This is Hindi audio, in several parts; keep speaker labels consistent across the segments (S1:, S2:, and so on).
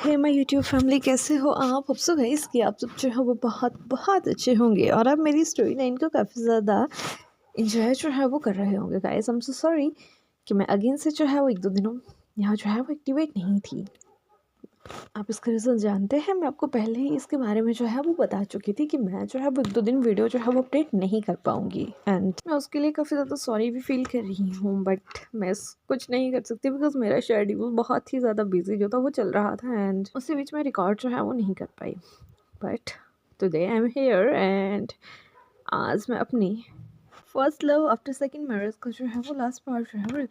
S1: हे माय यूट्यूब फैमिली, कैसे हो आप? होप सो गाइस कि आप सब जो है वो बहुत बहुत अच्छे होंगे और आप मेरी स्टोरी लाइन को काफ़ी ज़्यादा इंजॉय जो है वो कर रहे होंगे। Guys I am so sorry कि मैं अगेन से जो है वो एक दो दिनों यहाँ जो है वो एक्टिवेट नहीं थी। आप इसका रीज़न जानते हैं, मैं आपको पहले ही इसके बारे में जो है वो बता चुकी थी कि मैं जो है वो एक दो दिन वीडियो जो है वो अपडेट नहीं कर पाऊँगी एंड मैं उसके लिए काफ़ी ज़्यादा सॉरी भी फील कर रही हूँ। बट मैं कुछ नहीं कर सकती बिकॉज मेरा शेड्यूल बहुत ही ज़्यादा बिजी जो था वो चल रहा था एंड उसी बीच में रिकॉर्ड जो है वो नहीं कर पाई। But today I am here and आज मैं अपनी first love after second marriage का जो है वो लास्ट पार्ट जो है वो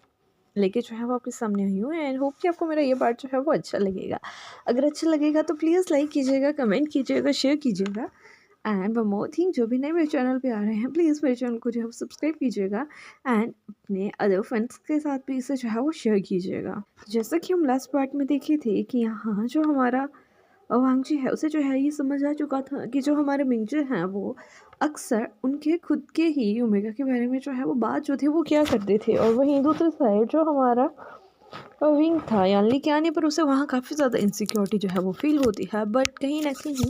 S1: लेके जो है वो आपके सामने आई हूँ एंड होप कि आपको मेरा ये पार्ट जो है वो अच्छा लगेगा। अगर अच्छा लगेगा तो प्लीज़ लाइक कीजिएगा, कमेंट कीजिएगा, शेयर कीजिएगा एंड वन मोर थिंग, जो भी नए मेरे चैनल पे आ रहे हैं प्लीज़ मेरे चैनल को जो है सब्सक्राइब कीजिएगा एंड अपने अदर फ्रेंड्स के साथ भी इसे जो है वो शेयर कीजिएगा। जैसा कि हम लास्ट पार्ट में देखे थे कि यहाँ जो हमारा वांगजी है उसे जो है ये समझ आ चुका था कि जो हमारे मिंगजे हैं वो अक्सर उनके खुद के ही ओमेगा के बारे में जो है वो बात जो थी वो क्या करते थे और वहीं दूसरी साइड जो हमारा विंग था यानी कि आने पर उसे वहाँ काफ़ी ज़्यादा इनसिक्योरिटी जो है वो फील होती है। बट कहीं ना कहीं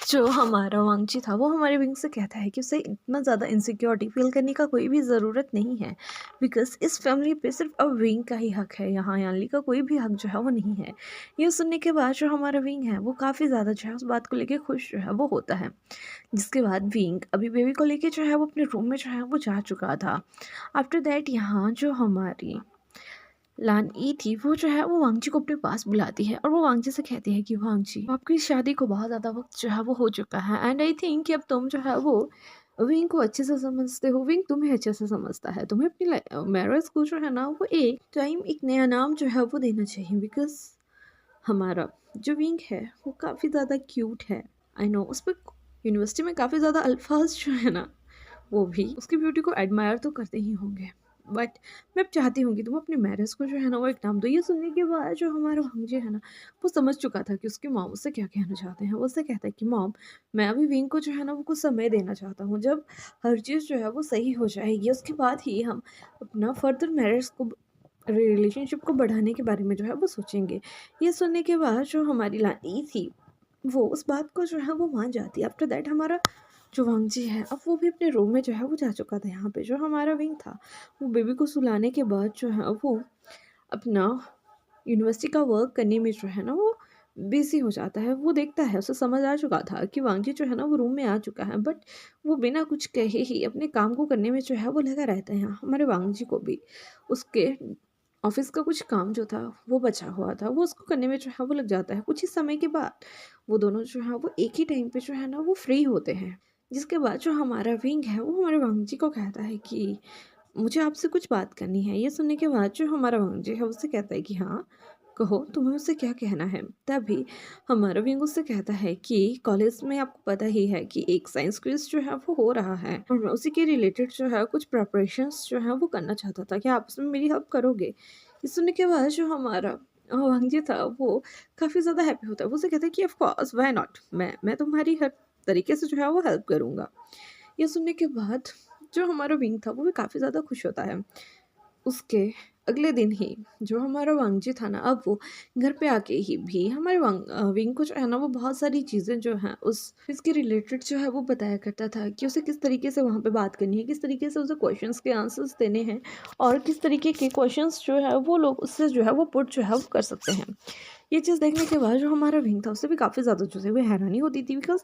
S1: जो हमारा वांगची था वो हमारे विंग से कहता है कि उसे इतना ज़्यादा इनसिक्योरिटी फील करने का कोई भी ज़रूरत नहीं है बिकॉज इस फैमिली पे सिर्फ अब विंग का ही हक है, यहाँ यानली का कोई भी हक जो है वो नहीं है। ये सुनने के बाद जो हमारा विंग है वो काफ़ी ज़्यादा जो है उस बात को लेकर खुश जो है वो होता है। जिसके बाद विंग अभी बेबी को लेके जो है वो अपने रूम में जो है वो जा चुका था। आफ्टर दैट यहाँ जो हमारी लान ई थी वो जो है वो वांगजी को अपने पास बुलाती है और वो वांगजी से कहती है कि वांगजी, आपकी शादी को बहुत ज़्यादा वक्त जो है वो हो चुका है एंड आई थिंक कि अब तुम जो है वो विंग को अच्छे से समझते हो, विंग तुम्हें अच्छे से समझता है, तुम्हें अपनी मैरिज को जो है ना वो एक टाइम एक नया नाम जो है वो देना चाहिए बिकॉज हमारा जो विंग है वो काफ़ी ज़्यादा क्यूट है। आई नो उस पर यूनिवर्सिटी में काफ़ी ज़्यादा अल्फाज जो है ना वो भी उसकी ब्यूटी को एडमायर तो करते ही होंगे। बट मैं चाहती हूँ कि तुम अपनी मैरिज को जो है ना वो एक नाम दो। ये सुनने के बाद जो हमारा भांजे है ना वो समझ चुका था कि उसकी मॉम उससे क्या कहना चाहते हैं। वो उससे कहता है कि मॉम, मैं अभी विंग को जो है ना वो कुछ समय देना चाहता हूँ, जब हर चीज़ जो है वो सही हो जाएगी उसके बाद ही हम अपना फर्दर मैरिज को रिलेशनशिप को बढ़ाने के बारे में जो है वो सोचेंगे। ये सुनने के बाद जो हमारी लानी थी वो उस बात को जो है वो मान जाती है। आफ्टर दैट हमारा जो वांगजी है अब वो भी अपने रूम में जो है वो जा चुका था। यहाँ पे जो हमारा विंग था वो बेबी को सुलाने के बाद जो है वो अपना यूनिवर्सिटी का वर्क करने में जो है ना वो बिजी हो जाता है। वो देखता है, उसे समझ आ चुका था कि वांगजी जो है ना वो रूम में आ चुका है बट वो बिना कुछ कहे ही अपने काम को करने में जो है वो लगा रहता है। यहाँ हमारे वांगजी को भी उसके ऑफिस का कुछ काम जो था वो बचा हुआ था वो उसको करने में जो है वो लग जाता है। कुछ ही समय के बाद वो दोनों जो है वो एक ही टाइम पे जो है ना वो फ्री होते हैं। जिसके बाद जो हमारा विंग है वो हमारे वांगजी को कहता है कि मुझे आपसे कुछ बात करनी है। ये सुनने के बाद जो हमारा वांगजी है उससे कहता है कि हाँ कहो, तुम्हें मुझसे क्या कहना है। तभी हमारा विंग उससे कहता है कि कॉलेज में आपको पता ही है कि एक साइंस क्विज जो है वो हो रहा है और मैं उसी के रिलेटेड जो है कुछ प्रिपरेशंस जो है वो करना चाहता था, क्या आप उसमें मेरी हेल्प करोगे। ये सुनने के बाद जो हमारा वांगजी था वो काफ़ी ज़्यादा हैप्पी होता है। वो उसे कहता है कि ऑफ कोर्स व्हाई नॉट, मैं तुम्हारी हर तरीके से जो है वो हेल्प करूँगा। ये सुनने के बाद जो हमारा विंग था वो भी काफ़ी ज़्यादा खुश होता है। उसके अगले दिन ही जो हमारा वांगजी था ना अब वो घर पे आके ही भी हमारे विंग को जो है ना वो बहुत सारी चीज़ें जो हैं उस इसके रिलेटेड जो है वो बताया करता था कि उसे किस तरीके से वहाँ पे बात करनी है, किस तरीके से उसे क्वेश्चंस के आंसर्स देने हैं और किस तरीके के क्वेश्चंस जो है वो लोग उससे जो है वो पुट जो है वो कर सकते हैं। ये चीज़ देखने के बाद जो हमारा विंग था उससे भी काफ़ी ज़्यादा जो है वो हैरानी होती थी बिकॉज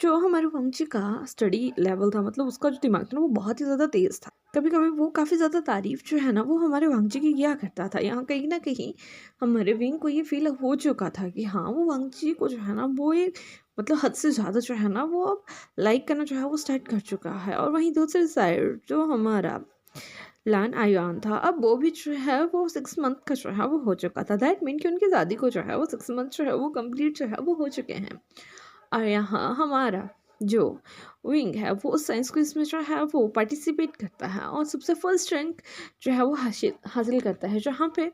S1: जो हमारे वांगजी का स्टडी लेवल था, मतलब उसका जो दिमाग था ना वो बहुत ही ज़्यादा तेज़ था। कभी कभी वो काफ़ी ज़्यादा तारीफ जो है ना वो हमारे वांगजी की किया करता था। यहाँ कहीं ना कहीं हमारे विंग को ये फील हो चुका था कि हाँ वो वांगजी को जो है ना वो एक मतलब हद से ज़्यादा जो है ना वो अब लाइक करना जो है वो स्टार्ट कर चुका है। और वहीं दूसरी साइड जो हमारा लान आयान था अब वो भी जो है वो 6 मंथ का जो है वो हो चुका था। दैट मीन कि उनकी शादी को जो है वो 6 मंथ जो है वो कंप्लीट जो है वो हो चुके हैं। और यहाँ हमारा जो विंग है वो उस साइंस क्विज में जो है वो पार्टिसिपेट करता है और सबसे फर्स्ट रैंक जो है वो हासिल हासिल करता है। जहाँ पे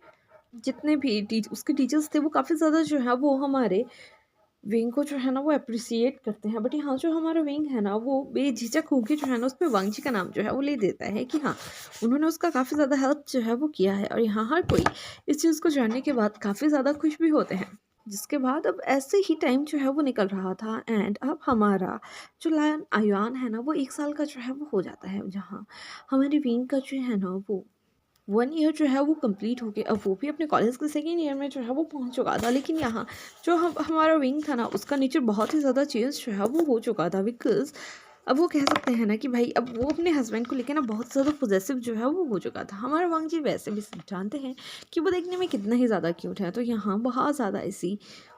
S1: जितने भी उसके टीचर्स थे वो काफ़ी ज़्यादा जो है वो हमारे विंग को जो है ना वो अप्रिसिएट करते हैं। बट यहाँ जो हमारा विंग है ना वो बेझिझक होकर जो है ना उस पर वांगजी का नाम जो है वो ले देता है कि हाँ उन्होंने उसका काफ़ी ज़्यादा हेल्प जो है वो किया है। और यहाँ हर कोई इस चीज़ को जानने के बाद काफ़ी ज़्यादा खुश भी होते हैं। जिसके बाद अब ऐसे ही टाइम जो है वो निकल रहा था एंड अब हमारा जो लायन अयान है ना वो 1 साल का जो है वो हो जाता है, जहाँ हमारी विंग का जो है ना वो 1 ईयर जो है वो कंप्लीट हो गया। अब वो भी अपने कॉलेज के सेकेंड ईयर में जो है वो पहुंच चुका था, लेकिन यहाँ जो हमारा विंग था ना उसका नेचर बहुत ही ज़्यादा चेंज जो है वो हो चुका था। बिकॉज अब वो कह सकते हैं ना कि भाई अब वो अपने हस्बैंड को लेकर ना बहुत ज़्यादा पॉजेसिव जो है वो हो चुका था। हमारा वांग जी वैसे भी सब जानते हैं कि वो देखने में कितना ही ज़्यादा क्यूट है, तो यहाँ बहुत ज़्यादा ऐसी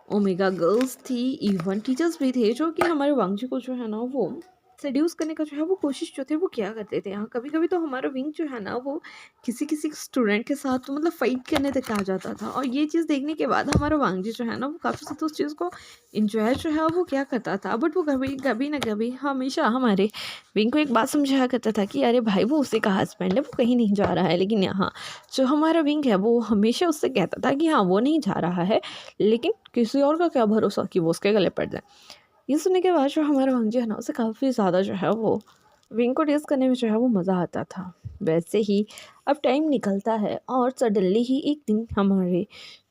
S1: ओमेगा गर्ल्स थी, इवन टीचर्स भी थे जो कि हमारे वांग जी को जो है ना वो सेड्यूस करने का जो है वो कोशिश जो थे वो किया करते थे। यहाँ कभी कभी तो हमारा विंग जो है ना वो किसी किसी स्टूडेंट के साथ तो मतलब फाइट करने तक आ जाता था, और ये चीज़ देखने के बाद हमारा वांग जी जो है ना वो काफ़ी ज़्यादा उस चीज़ को इंजॉय जो है वो क्या करता था। बट वो कभी कभी ना कभी हमेशा हमारे विंग को एक बात समझाया करता था कि अरे भाई वो उसी का हस्बैंड है, वो कहीं नहीं जा रहा है। लेकिन यहाँ जो हमारा विंग है वो हमेशा उससे कहता था कि हाँ वो नहीं जा रहा है, लेकिन किसी और का क्या भरोसा कि वो उसके गले पड़ जाए। ये सुनने के बाद जो हमारा वांग जी है ना उसे काफ़ी ज़्यादा जो है वो विंग को टेस्ट करने में जो है वो मज़ा आता था। वैसे ही अब टाइम निकलता है और सडनली ही एक दिन हमारे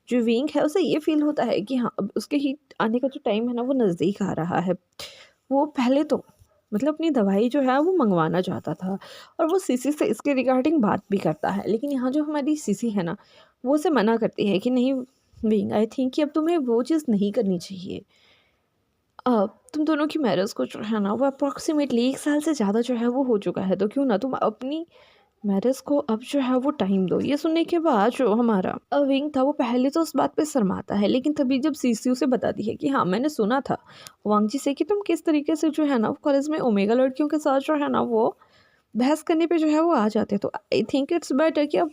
S1: जो विंग है उसे ये फील होता है कि हाँ अब उसके ही आने का जो टाइम है ना वो नज़दीक आ रहा है। वो पहले तो मतलब अपनी दवाई जो है वो मंगवाना चाहता था और वो सीसी से इसके रिगार्डिंग बात भी करता है, लेकिन यहाँ जो हमारी सीसी है ना वो उसे मना करती है कि नहीं विंग, आई थिंक कि अब तुम्हें वो चीज़ नहीं करनी चाहिए। तुम दोनों की मैरिज को जो है ना वो अप्रॉक्सीमेटली 1 साल से ज़्यादा जो है वो हो चुका है, तो क्यों ना तुम अपनी मैरिज को अब जो है वो टाइम दो। ये सुनने के बाद जो हमारा विंग था वो पहले तो उस बात पे शर्माता है, लेकिन तभी जब सीसी उसे बताती है कि हाँ मैंने सुना था वांग जी से कि तुम किस तरीके से जो है ना कॉलेज में ओमेगा लड़कियों के साथ जो है ना वो बहस करने पे जो है वो आ जाते हैं, तो आई थिंक इट्स बेटर कि अब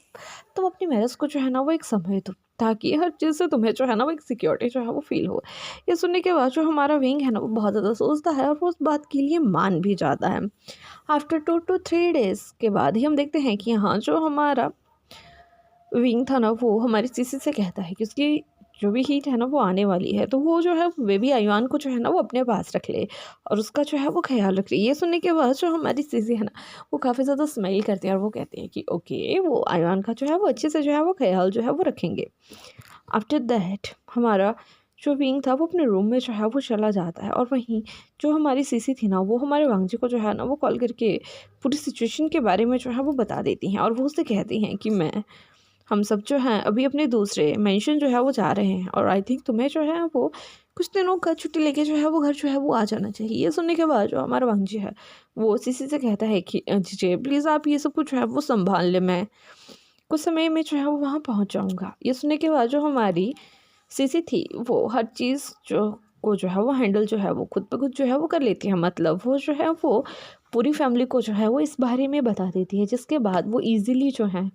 S1: तुम अपनी मैरिज को जो है ना वो एक समय दो, ताकि हर चीज़ से तुम्हें जो है ना वो एक सिक्योरिटी जो है वो फील हो। ये सुनने के बाद जो हमारा विंग है ना वो बहुत ज़्यादा सोचता है और वो उस बात के लिए मान भी जाता है। आफ्टर 2 to 3 डेज़ के बाद ही हम देखते हैं कि हाँ जो हमारा विंग था ना वो हमारी सीसी से कहता है कि उसकी जो भी हीट है ना वो आने वाली है, तो वो जो है बेबी आयुआन को जो है ना वो अपने पास रख ले और उसका जो है वो ख्याल रख ले। ये सुनने के बाद जो हमारी सीसी है ना वो काफ़ी ज़्यादा स्माइल करते हैं और वो कहते हैं कि ओके वो आयुआन का जो है वो अच्छे से जो है वो ख्याल जो है वो रखेंगे। आफ्टर दैट हमारा जो विंग था वो अपने रूम में जो है वो चला जाता है, और वहीं जो हमारी सीसी थी ना वो हमारे वांग जी को जो है ना वो कॉल करके पूरी सिचुएशन के बारे में जो है वो बता देती हैं, और वो उससे कहती हैं कि हम सब जो हैं अभी अपने दूसरे मेंशन जो है वो जा रहे हैं, और आई थिंक तुम्हें जो है वो कुछ दिनों का छुट्टी लेके जो है वो घर जो है वो आ जाना चाहिए। ये सुनने के बाद जो हमारा वांग जी है वो सीसी से कहता है कि जी प्लीज़ आप ये सब कुछ जो है वो संभाल ले, मैं कुछ समय में जो है वो वहाँ पहुँच जाऊँगा। ये सुनने के बाद जो हमारी सीसी थी वो हर चीज़ जो है वो हैंडल जो है वो खुद ब खुद जो है वो कर लेती है, मतलब वो जो है वो पूरी फैमिली को जो है वो इस बारे में बता देती है, जिसके बाद वो ईज़िली जो है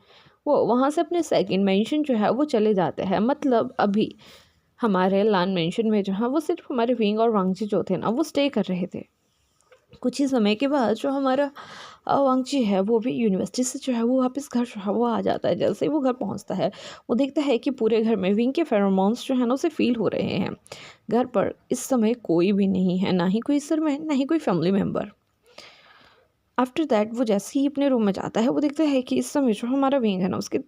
S1: वो वहाँ से अपने सेकंड मेंशन जो है वो चले जाते हैं। मतलब अभी हमारे लान मेंशन में जो है वो सिर्फ हमारे विंग और वांगजी जो थे ना वो स्टे कर रहे थे। कुछ ही समय के बाद जो हमारा वांगची है वो भी यूनिवर्सिटी से जो है वो वापस घर जो है वो आ जाता है। जैसे ही वो घर पहुंचता है वो देखता है कि पूरे घर में विंग के फेरोमोन्स जो है ना उसे फील हो रहे हैं। घर पर इस समय कोई भी नहीं है, ना ही कोई सरमैन, ना ही कोई फैमिली मेम्बर। आफ्टर दैट वो जैसे ही अपने रूम में जाता है वो देखता है कि इस समय जो हमारा विंग है ना उसकी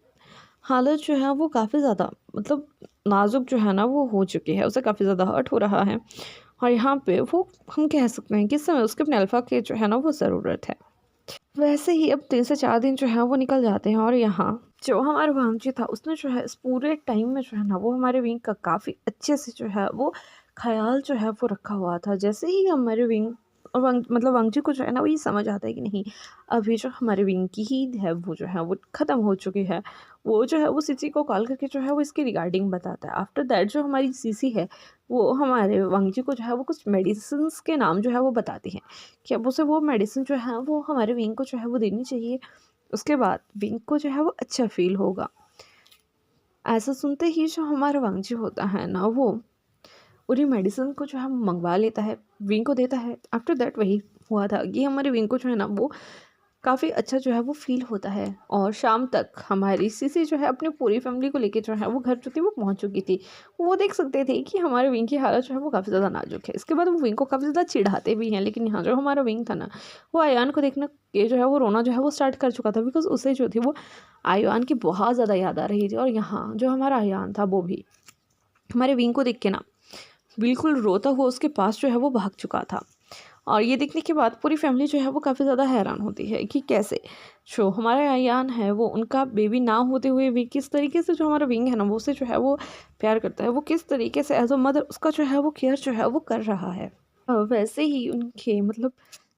S1: हालत जो है वो काफ़ी ज़्यादा मतलब नाजुक जो है ना वो हो चुकी है, उसे काफ़ी ज़्यादा हर्ट हो रहा है, और यहाँ पे वो हम कह सकते हैं कि इस समय उसके अपने अल्फ़ा की जो है ना वो ज़रूरत है। वैसे ही अब 3 से 4 दिन जो है वो निकल जाते हैं, और यहाँ जो हमारा वांगजी था उसने जो है इस पूरे टाइम में जो है ना वो हमारे विंग का काफ़ी अच्छे से जो है वो ख़्याल जो है वो रखा हुआ था। जैसे ही हमारे विंग और मतलब वांगजी को जो है ना वो ये समझ आता है कि नहीं अभी जो हमारे विंग की हीट है वो जो है वो ख़त्म हो चुकी है, वो जो है वो सीसी को कॉल करके जो है वो इसकी रिगार्डिंग बताता है। आफ्टर दैट जो हमारी सीसी है वो हमारे वांगजी को जो है वो कुछ मेडिसिन्स के नाम जो है वो बताती हैं कि अब उसे वो मेडिसिन जो है वो हमारे विंग को जो है वो देनी चाहिए। उसके बाद विंग को जो है वो अच्छा फ़ील होगा। ऐसा सुनते ही जो हमारा वांगजी होता है ना वो पूरी मेडिसिन को जो है मंगवा लेता है, विंग को देता है। आफ्टर दैट वही हुआ था कि हमारे विंग को जो है ना वो काफ़ी अच्छा जो है वो फ़ील होता है, और शाम तक हमारी सीसी जो है अपनी पूरी फैमिली को लेके जो है वो घर जो थी वो पहुंच चुकी थी। वो देख सकते थे कि हमारे विंग की हालत जो है वो काफ़ी ज़्यादा नाजुक है। इसके बाद वो विंग को काफ़ी ज़्यादा चिढ़ाते भी हैं, लेकिन यहाँ जो हमारा विंग था ना वो आयान को देखना के जो है वो रोना जो है वो स्टार्ट कर चुका था, बिकॉज उसे जो थी वो आयान की बहुत ज़्यादा याद आ रही थी, और यहाँ जो हमारा आयान था वो भी हमारे विंग को देख के ना बिल्कुल रोता हुआ उसके पास जो है वो भाग चुका था। और ये देखने के बाद पूरी फैमिली जो है वो काफ़ी ज़्यादा हैरान होती है कि कैसे जो हमारा अयान है वो उनका बेबी ना होते हुए भी किस तरीके से जो हमारा विंग है ना वो उसे जो है वो प्यार करता है, वो किस तरीके से एज अ मदर उसका जो है वो केयर जो है वो कर रहा है। वैसे ही उनके मतलब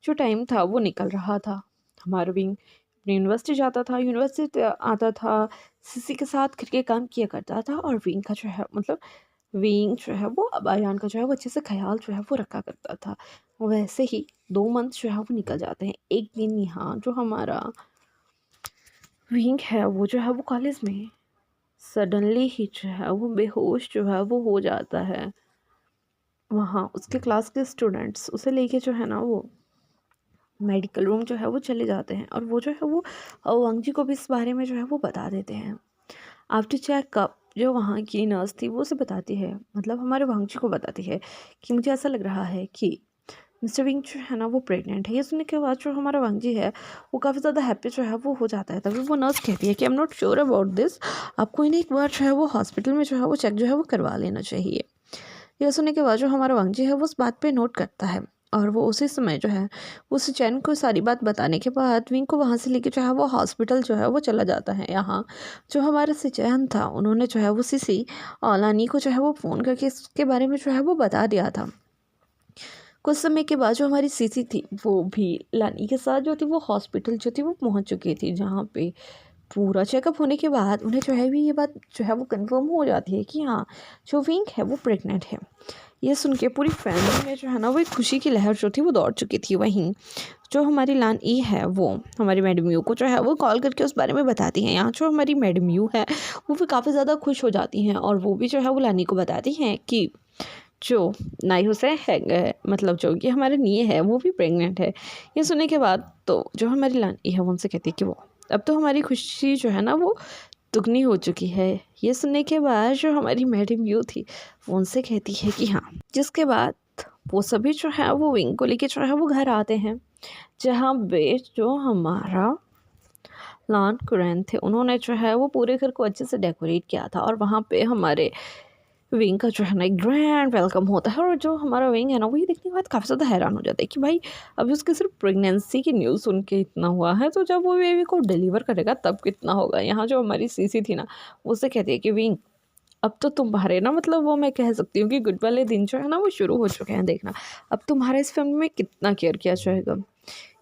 S1: जो टाइम था वो निकल रहा था। हमारा विंग अपनी यूनिवर्सिटी जाता था, यूनिवर्सिटी आता था, सीसी के साथ करके काम किया करता था और विंग का जो है मतलब विंग जो है वो अब अयान का जो है वो अच्छे से ख्याल जो है वो रखा करता था। वैसे ही 2 मंथ जो है वो निकल जाते हैं। एक दिन यहाँ जो हमारा विंग है वो जो है वो कॉलेज में सडनली ही जो है वो बेहोश जो है वो हो जाता है। वहाँ उसके क्लास के स्टूडेंट्स उसे लेके जो है ना वो मेडिकल रूम जो है वो चले जाते हैं और वो जो है वो वांग जी को भी इस बारे में जो है वो बता देते हैं। आफ्टर चेकअप जो वहाँ की नर्स थी वो उसे बताती है, मतलब हमारे वांग जी को बताती है कि मुझे ऐसा लग रहा है कि मिस्टर विंग जो है ना वो प्रेग्नेंट है। ये सुनने के बाद जो हमारा वांग जी है वो काफ़ी ज़्यादा हैप्पी जो है वो हो जाता है। तभी वो नर्स कहती है कि I am not sure about this, आपको इन्हें एक बार जो है वो हॉस्पिटल में जो है वो चेक जो है वो करवा लेना चाहिए। यह सुनने के बाद जो हमारा वांग जी है वो उस बात पे नोट करता है और वो उसी समय जो है वो सुचैन को सारी बात बताने के बाद विंग को वहाँ से लेके जो है वो हॉस्पिटल जो है वो चला जाता है। यहाँ जो हमारा सुचैन था उन्होंने जो है वो सीसी और लानी को जो है वो फ़ोन करके इसके बारे में जो है वो बता दिया था। कुछ समय के बाद जो हमारी सीसी थी वो भी लानी के साथ जो थी वो हॉस्पिटल जो थी वो पहुंच चुकी थी, जहाँ पे पूरा चेकअप होने के बाद उन्हें जो है भी ये बात जो है वो कंफर्म हो जाती है कि हाँ जो विंग है वो प्रेग्नेंट है। ये सुन के पूरी फैमिली में जो है ना वो एक खुशी की लहर जो थी वो दौड़ चुकी थी। वहीं जो हमारी लान ई है वो हमारी मैडम यू को जो है वो कॉल करके उस बारे में बताती हैं। यहाँ जो हमारी मैडम यू है वो भी काफ़ी ज़्यादा खुश हो जाती हैं और वो भी जो है वो लानी को बताती हैं कि जो नाई हुसैन है मतलब जो कि हमारे निये है वो भी प्रेग्नेंट है। ये सुनने के बाद तो जो हमारी लानी है वो उनसे कहती है कि वो अब तो हमारी खुशी जो है ना वो दुगनी हो चुकी है। ये सुनने के बाद जो हमारी मैडम यू थी वो उनसे कहती है कि हाँ, जिसके बाद वो सभी जो है वो विंग को लेके जो है वो घर आते हैं, जहाँ पे जो हमारा लान कुरैन थे उन्होंने जो है वो पूरे घर को अच्छे से डेकोरेट किया था और वहाँ पे हमारे विंग का जो है ना एक ग्रैंड वेलकम होता है। और जो हमारा विंग है ना वो ये देखने के बाद काफ़ी ज़्यादा हैरान हो जाता है कि भाई अभी उसके सिर्फ प्रेगनेंसी की न्यूज़ सुन के इतना हुआ है, तो जब वो बेबी को डिलीवर करेगा तब कितना होगा। यहाँ जो हमारी सीसी थी ना वो उससे कहती है कि विंग अब तो तुम्हारे ना मतलब वो मैं कह सकती हूँ कि गुड वाले दिन जो है ना वो शुरू हो चुके हैं, देखना अब तुम्हारा इस फैमिली में कितना केयर किया जाएगा।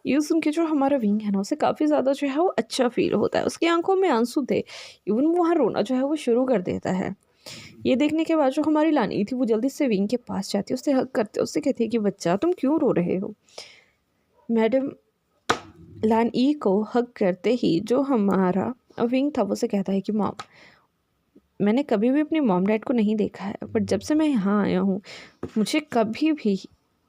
S1: ये सुन के जो हमारा विंग है ना उसे काफ़ी ज़्यादा जो है वो अच्छा फील होता है, उसकी आंखों में आंसू थे, इवन वो वहाँ रोना जो है वो शुरू कर देता है। ये देखने के बाद जो हमारी लानी थी वो जल्दी से विंग के पास जाती है, उससे हग करते उससे कहती है कि बच्चा तुम क्यों रो रहे हो। मैडम लान ई को हग करते ही जो हमारा विंग था वो से कहता है कि मॉम मैंने कभी भी अपनी मॉम डैड को नहीं देखा है, बट जब से मैं यहाँ आया हूँ मुझे कभी भी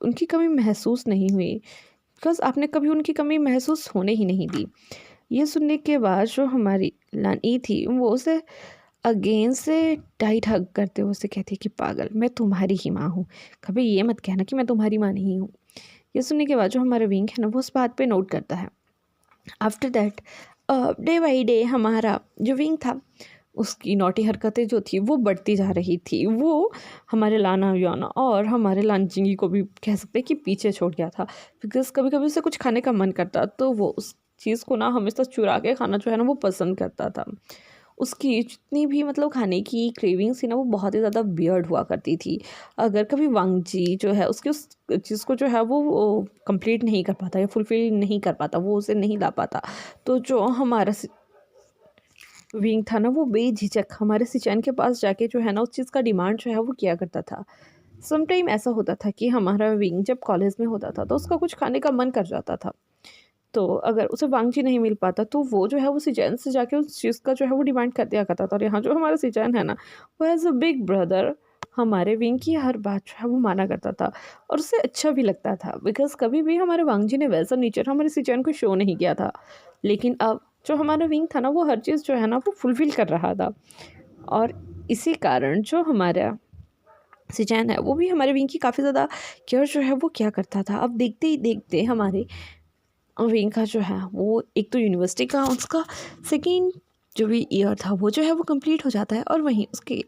S1: उनकी कमी महसूस नहीं हुई, बिकॉज आपने कभी उनकी कमी महसूस होने ही नहीं दी। ये सुनने के बाद जो हमारी लानी थी वो उसे अगेन से टाइट हग करते हुए उसे कहती है कि पागल मैं तुम्हारी ही माँ हूँ, कभी ये मत कहना कि मैं तुम्हारी माँ नहीं हूँ। ये सुनने के बाद जो हमारा विंग है ना वो उस बात पे नोट करता है। After that day by day हमारा जो विंग था उसकी नौटी हरकतें जो थी वो बढ़ती जा रही थी। वो हमारे लाना याना और हमारे लानचिंगी को भी कह सकते हैं कि पीछे छोड़ गया था, बिकॉज कभी कभी उसे कुछ खाने का मन करता तो वो उस चीज़ को ना हमेशा चुरा के खाना जो है ना वो पसंद करता था। उसकी जितनी भी मतलब खाने की क्रेविंग्स थी ना वो बहुत ही ज़्यादा वियर्ड हुआ करती थी। अगर कभी वांग जी जो है उसकी उस चीज़ को जो है वो कंप्लीट नहीं कर पाता या फुलफ़िल नहीं कर पाता, वो उसे नहीं ला पाता, तो जो हमारा विंग था ना वो बेझिझक हमारे सिचैन के पास जाके जो है ना उस चीज़ का डिमांड जो है वो किया करता था। सम टाइम ऐसा होता था कि हमारा विंग जब कॉलेज में होता था तो उसका कुछ खाने का मन कर जाता था, तो अगर उसे वांगजी नहीं मिल पाता तो वो जो है वो सिचैन से जाके उस चीज़ का जो है वो डिमांड कर दिया करता था। और यहाँ जो हमारा सिचैन है ना वो एज अ बिग ब्रदर हमारे विंग की हर बात जो है वो माना करता था और उसे अच्छा भी लगता था, बिकॉज कभी भी हमारे वांगजी ने वैसा नेचर हमारे सिचैन को शो नहीं किया था। लेकिन अब जो हमारा विंग था ना वो हर चीज़ जो है ना वो फुलफ़िल कर रहा था और इसी कारण जो हमारा सिचैन है वो भी हमारे विंग की काफ़ी ज़्यादा केयर जो है वो क्या करता था। अब देखते ही देखते हमारे विंग का जो है वो एक तो यूनिवर्सिटी का उसका सेकेंड जो भी ईयर था वो जो है वो कंप्लीट हो जाता है और वहीं उसके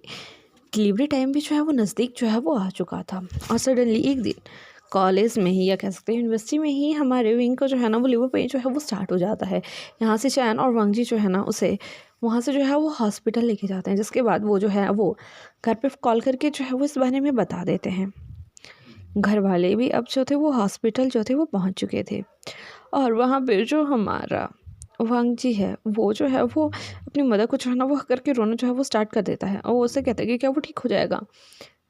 S1: डिलीवरी टाइम भी जो है वो नज़दीक जो है वो आ चुका था। और सडनली एक दिन कॉलेज में ही या कह सकते हैं यूनिवर्सिटी में ही हमारे विंग को जो है ना वो लिवर पेन जो है वो स्टार्ट हो जाता है। यहाँ से चैन और वांगजी जो है ना उसे वहाँ से जो है वो हॉस्पिटल लेके जाते हैं, जिसके बाद वो जो है वो घर पे कॉल करके जो है वो इस बारे में बता देते हैं। घर वाले भी अब जो थे वो हॉस्पिटल जो थे वो पहुँच चुके थे। और वहाँ पे जो हमारा वांगजी है वो जो है वो अपनी मदर को जो है ना वो करके रोना जो है वो स्टार्ट कर देता है, और वो उससे कहता है कि क्या वो ठीक हो जाएगा।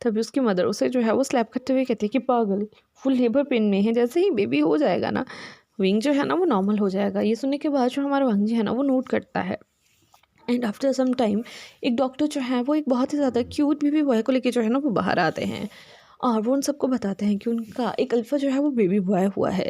S1: तभी उसकी मदर उसे जो है वो स्लैप करते हुए कहती है कि पागल, वो लेबर पेन में है, जैसे ही बेबी हो जाएगा ना विंग जो है ना वो नॉर्मल हो जाएगा। ये सुनने के बाद जो हमारा वांगजी है ना वो नोट करता है। एंड आफ्टर सम टाइम एक डॉक्टर जो है वो एक बहुत ही ज़्यादा क्यूट बेबी बॉय को लेके जो है ना वो बाहर आते हैं, और वो उन सबको बताते हैं कि उनका एक अल्फ़ा जो है वो बेबी बॉय हुआ है।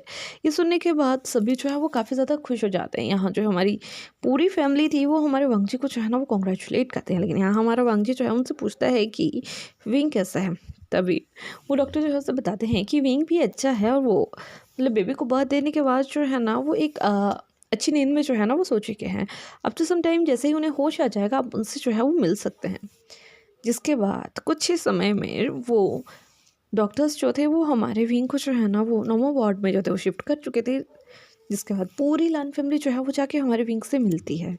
S1: ये सुनने के बाद सभी जो है वो काफ़ी ज़्यादा खुश हो जाते हैं। यहाँ जो हमारी पूरी फैमिली थी वो हमारे वांगजी को जो है ना वो कॉन्ग्रेचुलेट करते हैं, लेकिन यहाँ हमारा वांगजी जो है उनसे पूछता है कि विंग कैसा है। तभी वो डॉक्टर जो है उसे बताते हैं कि विंग भी अच्छा है, और वो मतलब बेबी को बर्थ देने के बाद जो है ना वो एक अच्छी नींद में जो है ना वो सो चुके हैं। अब तो सम टाइम जैसे ही उन्हें होश आ जाएगा आप उनसे जो है वो मिल सकते हैं। जिसके बाद कुछ ही समय में वो डॉक्टर्स जो थे वो हमारे विंग को जो है ना वो नॉर्मल वार्ड में जो थे वो शिफ्ट कर चुके थे। जिसके बाद पूरी लान फैमिली जो है वो जाके हमारे विंग से मिलती है।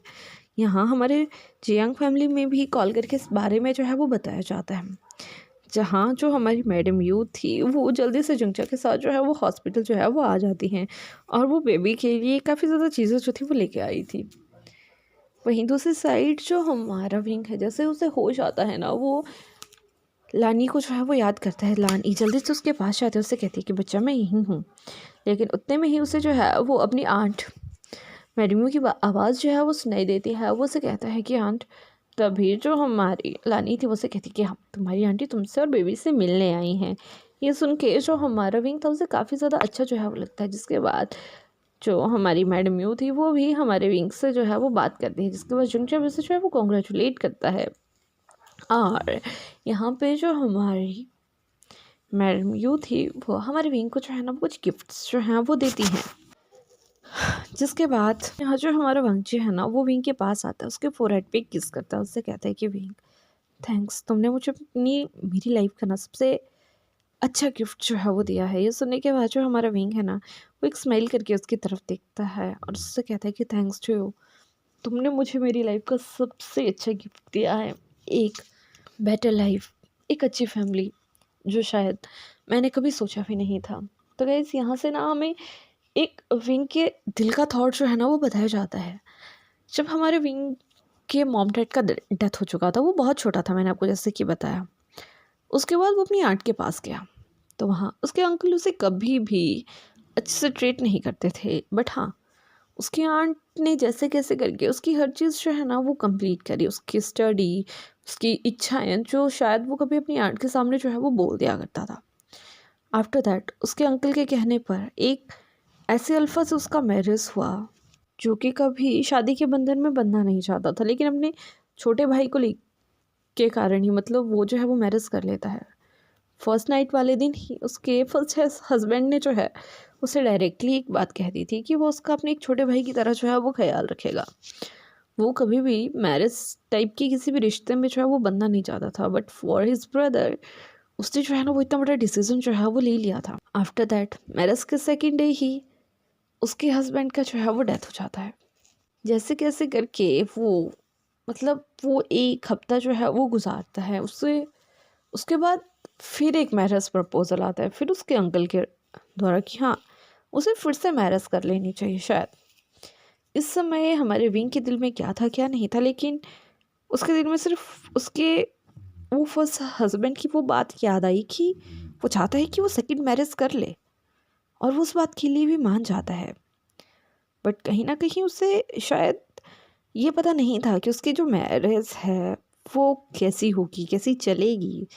S1: यहाँ हमारे जियांग फैमिली में भी कॉल करके इस बारे में जो है वो बताया जाता है। जहाँ जो हमारी मैडम यू थी वो जल्दी से जुंगचा के साथ जो है वो हॉस्पिटल जो है वो आ जाती हैं, और वो बेबी के लिए काफ़ी ज़्यादा चीज़ें जो थी वो लेके आई थी। वहीं दूसरी साइड जो हमारा विंग है, जैसे उसे होश आता है ना वो लानी को जो है वो याद करता है। लानी जल्दी से उसके पास जाती है, उससे कहती है कि बच्चा मैं यहीं हूँ। लेकिन उतने में ही उसे जो है वो अपनी आंट मैडमियों की आवाज़ जो है वो सुनाई देती है। वो उसे कहता है कि आंट। तभी जो हमारी लानी थी वो उसे कहती कि हाँ तुम्हारी आंटी तुमसे और बेबी से मिलने आई हैं। ये सुन के जो हमारा विंग था उसे काफ़ी ज़्यादा अच्छा जो है वो लगता है। जिसके बाद जो हमारी मैडम यू थी वो भी हमारे विंग से जो है वो बात करती है, जिसके बाद जुंगचा भी उसे जो है वो कॉन्ग्रेचुलेट करता है। और यहाँ पे जो हमारी मैडम यू थी वो हमारे विंग को जो है ना कुछ गिफ्ट्स जो हैं वो देती हैं। जिसके बाद यहाँ जो हमारा वांगजी है ना वो विंग के पास आता है, उसके फोरहेड पे किस करता है, उससे कहता है कि विंग थैंक्स, तुमने मुझे मेरी लाइफ का ना सबसे अच्छा गिफ्ट जो है वो दिया है। ये सुनने के बाद जो हमारा विंग है ना वो एक स्माइल करके उसकी तरफ देखता है और उससे कहता है कि थैंक्स टू यू, तुमने मुझे मेरी लाइफ का सबसे अच्छा गिफ्ट दिया है। एक बेटर लाइफ, एक अच्छी फैमिली, जो शायद मैंने कभी सोचा भी नहीं था। तो गाइस यहाँ से ना हमें एक विंग के दिल का थॉट जो है ना वो बताया जाता है। जब हमारे विंग के मॉम डैड का डेथ हो चुका था, वो बहुत छोटा था, मैंने आपको जैसे कि बताया। उसके बाद वो अपनी आंट के पास गया, तो वहाँ उसके अंकल उसे कभी भी अच्छे से ट्रीट नहीं करते थे। बट हाँ, उसकी आंट ने जैसे कैसे करके उसकी हर चीज़ जो है ना वो कंप्लीट करी। उसकी स्टडी, उसकी इच्छाएं जो शायद वो कभी अपनी आंट के सामने जो है वो बोल दिया करता था। आफ्टर दैट उसके अंकल के कहने पर एक ऐसे अल्फा से उसका मैरिज हुआ जो कि कभी शादी के बंधन में बंधना नहीं चाहता था, लेकिन अपने छोटे भाई को के कारण ही मतलब वो जो है वो मैरिज कर लेता है। फर्स्ट नाइट वाले दिन ही उसके फर्स्ट हस्बैंड ने जो है उसे डायरेक्टली एक बात कह दी थी कि वो उसका अपने एक छोटे भाई की तरह जो है वो ख्याल रखेगा। वो कभी भी मैरिज टाइप के किसी भी रिश्ते में जो है वो बनना नहीं चाहता था, बट फॉर हिज ब्रदर उसने जो है ना वो इतना बड़ा डिसीजन जो है वो ले लिया था। आफ्टर दैट मैरिज के सेकेंड डे ही उसके हस्बैंड का जो है वो डेथ हो जाता है। जैसे कैसे करके वो मतलब वो एक हफ्ता जो है वो गुजारता है उससे। उसके बाद फिर एक मैरिज प्रपोजल आता है, फिर उसके अंकल के द्वारा कि हाँ उसे फिर से मैरिज कर लेनी चाहिए शायद। इस समय हमारे विंग के दिल में क्या था क्या नहीं था, लेकिन उसके दिल में सिर्फ उसके वो फर्स्ट हस्बैंड की वो बात याद आई कि वो चाहता है कि वो सेकंड मैरिज कर ले, और वो उस बात के लिए भी मान जाता है। बट कहीं ना कहीं उसे शायद ये पता नहीं था कि उसकी जो मैरिज है वो कैसी होगी, कैसी चलेगी,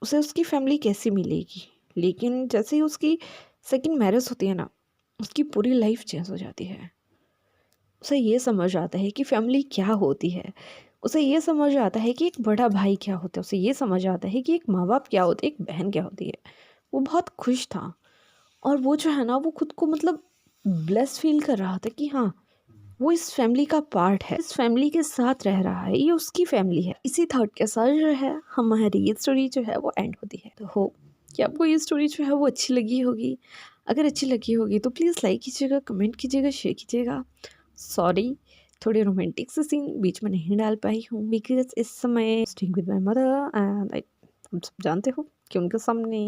S1: उसे उसकी फैमिली कैसी मिलेगी। लेकिन जैसे ही उसकी सेकंड मैरिज होती है ना, उसकी पूरी लाइफ चेंज हो जाती है। उसे ये समझ आता है कि फैमिली क्या होती है, उसे ये समझ आता है कि एक बड़ा भाई क्या होता है, उसे ये समझ आता है कि एक माँ बाप क्या होते हैं, एक बहन क्या होती है। वो बहुत खुश था, और वो जो है ना वो खुद को मतलब ब्लेस फील कर रहा था कि हाँ वो इस फैमिली का पार्ट है, इस फैमिली के साथ रह रहा है, ये उसकी फैमिली है। इसी थॉट के साथ जो है हमारी ये स्टोरी जो है वो एंड होती है। तो होप कि आपको ये स्टोरी जो है वो अच्छी लगी होगी। अगर अच्छी लगी होगी तो प्लीज़ लाइक कीजिएगा, कमेंट कीजिएगा, शेयर कीजिएगा। सॉरी थोड़े रोमांटिक से सीन बीच में नहीं डाल पाई हूँ बिकॉज इस समय staying with my mother and हम सब जानते हो कि उनके सामने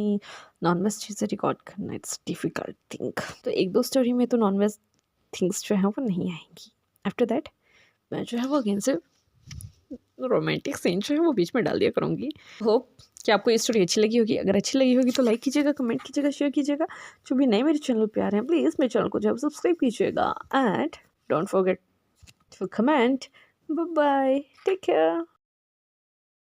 S1: नॉन वेज चीज़ें रिकॉर्ड करना इट्स डिफ़िकल्ट थिंग। तो एक दो स्टोरी में तो नॉन वेज थिंग्स जो है वो नहीं आएंगी। आफ्टर दैट मैं जो है वो अगेन से रोमांटिक सीन जो है वो बीच में डाल दिया करूँगी। होप कि आपको ये स्टोरी अच्छी लगी होगी। अगर अच्छी लगी होगी तो लाइक कीजिएगा, कमेंट कीजिएगा, शेयर कीजिएगा। जो भी नए मेरे चैनल पे आ रहे हैं प्लीज़ मेरे चैनल को जो है सब्सक्राइब कीजिएगा and don't forget to comment. Bye bye, take care.